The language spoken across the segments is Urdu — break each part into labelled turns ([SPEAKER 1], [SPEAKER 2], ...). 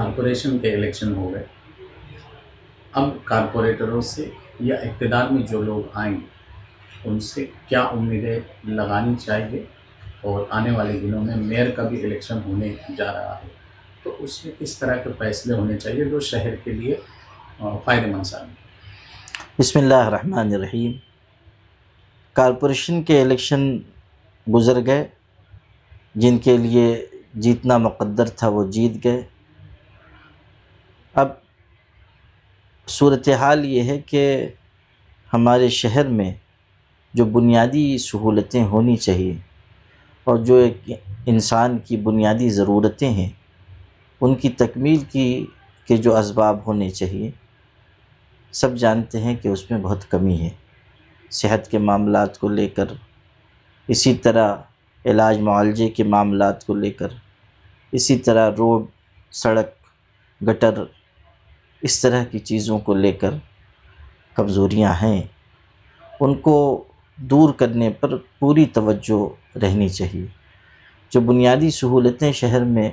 [SPEAKER 1] کارپوریشن کے الیکشن ہو گئے. اب کارپوریٹروں سے یا اقتدار میں جو لوگ آئیں گے ان سے کیا امیدیں لگانی چاہیے؟ اور آنے والے دنوں میں میئر کا بھی الیکشن ہونے جا رہا ہے، تو اس میں کس طرح کے فیصلے ہونے چاہیے جو شہر کے لیے فائدہ مند ثابت ہوں؟
[SPEAKER 2] بسم اللہ الرحمن الرحیم. کارپوریشن کے الیکشن گزر گئے، جن کے لیے جیتنا مقدر تھا وہ جیت گئے. اب صورتحال یہ ہے کہ ہمارے شہر میں جو بنیادی سہولتیں ہونی چاہیے اور جو ایک انسان کی بنیادی ضرورتیں ہیں ان کی تکمیل کے جو اسباب ہونے چاہیے، سب جانتے ہیں کہ اس میں بہت کمی ہے. صحت کے معاملات کو لے کر، اسی طرح علاج معالجے کے معاملات کو لے کر، اسی طرح روڈ، سڑک، گٹر، اس طرح کی چیزوں کو لے کر کمزوریاں ہیں. ان کو دور کرنے پر پوری توجہ رہنی چاہیے. جو بنیادی سہولتیں شہر میں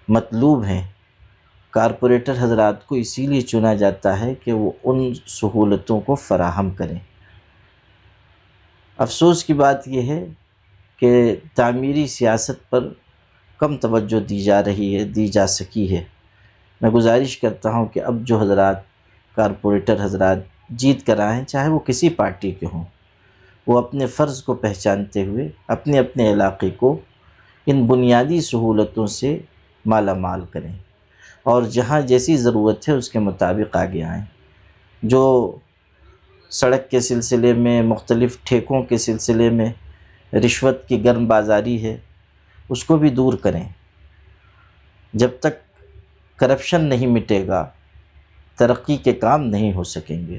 [SPEAKER 2] مطلوب ہیں، کارپوریٹر حضرات کو اسی لیے چنا جاتا ہے کہ وہ ان سہولتوں کو فراہم کریں. افسوس کی بات یہ ہے کہ تعمیری سیاست پر کم توجہ دی جا سکی ہے. میں گزارش کرتا ہوں کہ اب جو حضرات کارپوریٹر حضرات جیت کر آئیں، چاہے وہ کسی پارٹی کے ہوں، وہ اپنے فرض کو پہچانتے ہوئے اپنے اپنے علاقے کو ان بنیادی سہولتوں سے مالا مال کریں اور جہاں جیسی ضرورت ہے اس کے مطابق آگے آئیں. جو سڑک کے سلسلے میں، مختلف ٹھیکوں کے سلسلے میں رشوت کی گرم بازاری ہے، اس کو بھی دور کریں. جب تک کرپشن نہیں مٹے گا ترقی کے کام نہیں ہو سکیں گے.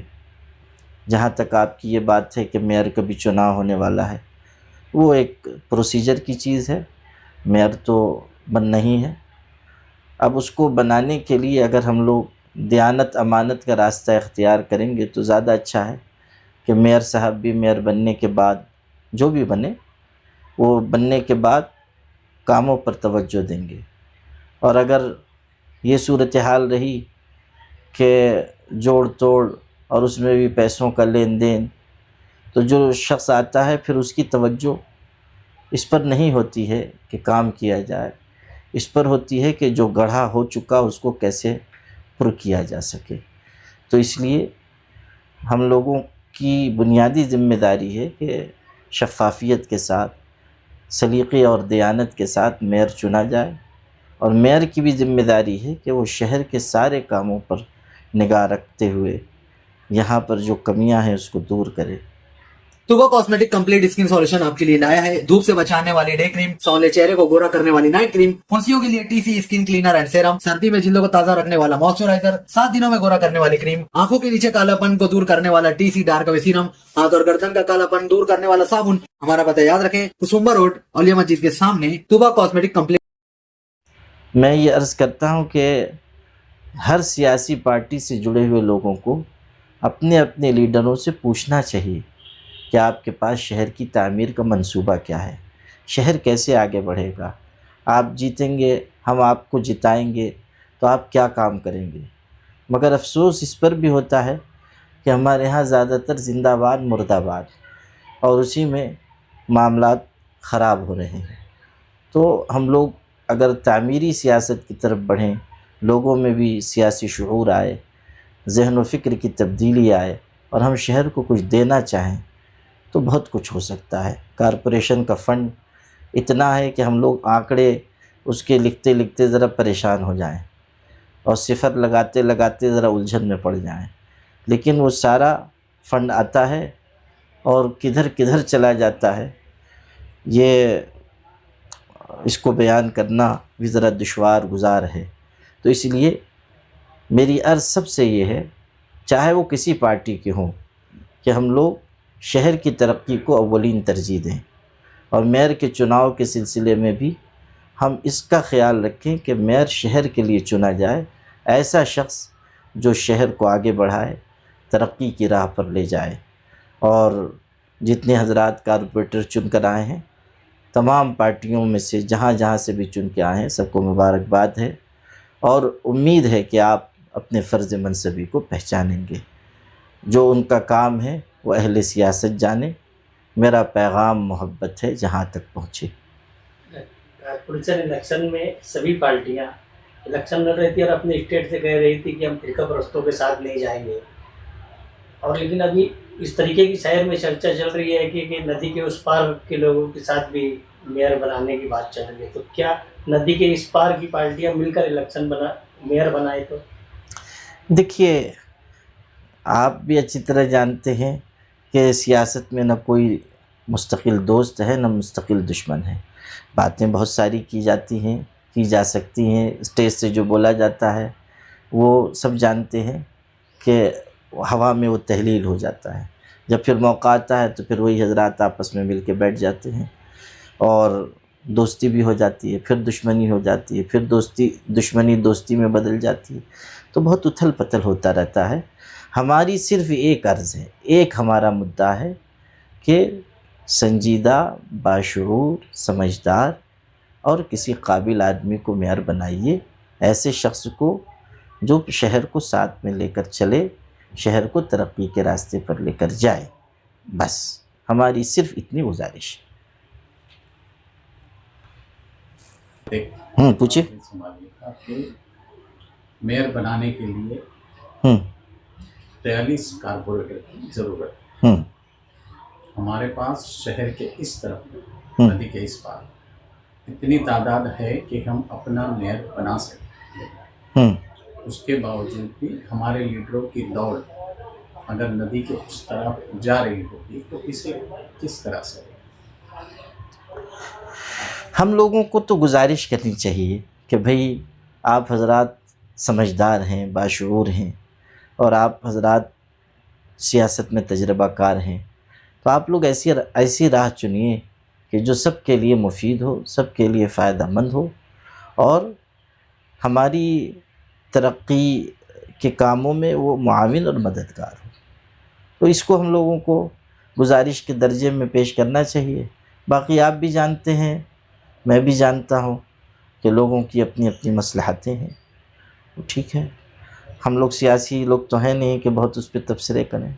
[SPEAKER 2] جہاں تک آپ کی یہ بات ہے کہ میئر کا بھی چناؤ ہونے والا ہے، وہ ایک پروسیجر کی چیز ہے، میئر تو بننا ہی ہے. اب اس کو بنانے کے لیے اگر ہم لوگ دیانت امانت کا راستہ اختیار کریں گے تو زیادہ اچھا ہے کہ میئر صاحب بھی میئر بننے کے بعد، جو بھی بنے وہ بننے کے بعد کاموں پر توجہ دیں گے. اور اگر یہ صورتحال رہی کہ جوڑ توڑ اور اس میں بھی پیسوں کا لین دین، تو جو شخص آتا ہے پھر اس کی توجہ اس پر نہیں ہوتی ہے کہ کام کیا جائے، اس پر ہوتی ہے کہ جو گڑھا ہو چکا اس کو کیسے پر کیا جا سکے. تو اس لیے ہم لوگوں کی بنیادی ذمہ داری ہے کہ شفافیت کے ساتھ، سلیقے اور دیانت کے ساتھ میئر چنا جائے. اور میئر کی بھی ذمہ داری ہے کہ وہ شہر کے سارے کاموں پر نگاہ رکھتے ہوئے یہاں پر جو کمیاں ہیں اس کو دور کرے.
[SPEAKER 3] Tuba cosmetic complete skin solution آپ کے لیے لایا ہے دھوپ سے بچانے والی ڈے کریم، سونلے چہرے کو گورا کرنے والی نائٹ کریم، پھنسیوں کے لیے T C skin cleaner and serum, سردی میں جلدوں کو تازہ رکھنے والا موئسچرائزر، 7 دنوں میں گورا کرنے والی کریم، آنکھوں کے نیچے کالا پن کو دور کرنے والا ٹی سی ڈارک وے سیرم، ہاتھ اور گردن کا کالا پن دور کرنے والا صابن. ہمارا پتہ یاد رکھیں، کسمبا روڈ، اولیاء مسجد کے سامنے، طوبا کاسمیٹک کمپلیٹ.
[SPEAKER 2] میں یہ عرض کرتا ہوں کہ ہر سیاسی پارٹی سے جڑے ہوئے لوگوں کو اپنے اپنے لیڈروں سے پوچھنا چاہیے کہ آپ کے پاس شہر کی تعمیر کا منصوبہ کیا ہے، شہر کیسے آگے بڑھے گا. آپ جیتیں گے، ہم آپ کو جتائیں گے تو آپ کیا کام کریں گے. مگر افسوس اس پر بھی ہوتا ہے کہ ہمارے ہاں زیادہ تر زندہ آباد مردہ آباد، اور اسی میں معاملات خراب ہو رہے ہیں. تو ہم لوگ اگر تعمیری سیاست کی طرف بڑھیں، لوگوں میں بھی سیاسی شعور آئے، ذہن و فکر کی تبدیلی آئے اور ہم شہر کو کچھ دینا چاہیں تو بہت کچھ ہو سکتا ہے. کارپوریشن کا فنڈ اتنا ہے کہ ہم لوگ آنکڑے اس کے لکھتے لکھتے ذرا پریشان ہو جائیں اور صفر لگاتے لگاتے ذرا الجھن میں پڑ جائیں. لیکن وہ سارا فنڈ آتا ہے اور کدھر کدھر چلا جاتا ہے، یہ اس کو بیان کرنا بھی ذرا دشوار گزار ہے. تو اس لیے میری عرض سب سے یہ ہے، چاہے وہ کسی پارٹی کے ہوں، کہ ہم لوگ شہر کی ترقی کو اولین ترجیح دیں. اور میئر کے چناؤ کے سلسلے میں بھی ہم اس کا خیال رکھیں کہ میئر شہر کے لیے چنا جائے، ایسا شخص جو شہر کو آگے بڑھائے، ترقی کی راہ پر لے جائے. اور جتنے حضرات کارپوریٹر چن کر آئے ہیں، تمام پارٹیوں میں سے جہاں جہاں سے بھی چن کے آئے ہیں، سب کو مبارکباد ہے. اور امید ہے کہ آپ اپنے فرض منصبی کو پہچانیں گے۔ جو ان کا کام ہے وہ اہل سیاست جانے، میرا پیغام محبت ہے جہاں تک پہنچے۔
[SPEAKER 4] کارپوریشن الیکشن میں سبھی پارٹیاں الیکشن لڑ رہی تھی اور اپنے اسٹیٹ سے کہہ رہی تھی کہ ہم فرقہ پرستوں کے ساتھ نہیں جائیں گے، اور لیکن ابھی اس طریقے کی شہر میں چرچا چل رہی ہے کہ ندی کے اس پار کے لوگوں کے ساتھ بھی میئر بنانے کی بات چل رہی ہے، تو کیا ندی کے اس پار کی پارٹیاں مل کر الیکشن میئر بنائے تو؟
[SPEAKER 2] دیکھیے، آپ بھی اچھی طرح جانتے ہیں کہ سیاست میں نہ کوئی مستقل دوست ہے نہ مستقل دشمن ہے۔ باتیں بہت ساری کی جاتی ہیں، کی جا سکتی ہیں، اسٹیج سے جو بولا جاتا ہے وہ سب جانتے ہیں کہ ہوا میں وہ تحلیل ہو جاتا ہے۔ جب پھر موقع آتا ہے تو پھر وہی حضرات آپس میں مل کے بیٹھ جاتے ہیں اور دوستی بھی ہو جاتی ہے، پھر دشمنی ہو جاتی ہے، پھر دشمنی دوستی میں بدل جاتی ہے، تو بہت اتھل پتھل ہوتا رہتا ہے۔ ہماری صرف ایک عرض ہے، ایک ہمارا مدعا ہے کہ سنجیدہ، باشعور، سمجھدار اور کسی قابل آدمی کو میئر بنائیے، ایسے شخص کو جو شہر کو ساتھ میں لے کر چلے، شہر کو ترقی کے راستے پر لے کر جائے۔ بس ہماری صرف اتنی گزارش ہے۔ پوچھے۔
[SPEAKER 1] کہ میئر بنانے کے لیے 43 کارپوریٹر کی ضرورت ہے۔ ہمارے پاس شہر کے اس طرف ندی کے اس پار اتنی تعداد ہے کہ ہم اپنا میئر بنا سکتے ہیں۔ اس کے باوجود بھی ہمارے لیڈروں کی دوڑ اگر ندی کے اس طرف جا رہی ہوگی تو اسے کس طرح سے؟
[SPEAKER 2] ہم لوگوں کو تو گزارش کرنی چاہیے کہ بھئی آپ حضرات سمجھدار ہیں، باشعور ہیں، اور آپ حضرات سیاست میں تجربہ کار ہیں، تو آپ لوگ ایسی راہ چنیے کہ جو سب کے لیے مفید ہو، سب کے لیے فائدہ مند ہو، اور ہماری ترقی کے کاموں میں وہ معاون اور مددگار ہو۔ تو اس کو ہم لوگوں کو گزارش کے درجے میں پیش کرنا چاہیے۔ باقی آپ بھی جانتے ہیں، میں بھی جانتا ہوں کہ لوگوں کی اپنی اپنی مصلحتیں ہیں، ٹھیک ہے۔ ہم لوگ سیاسی لوگ تو ہیں نہیں کہ بہت اس پہ تبصرے کریں۔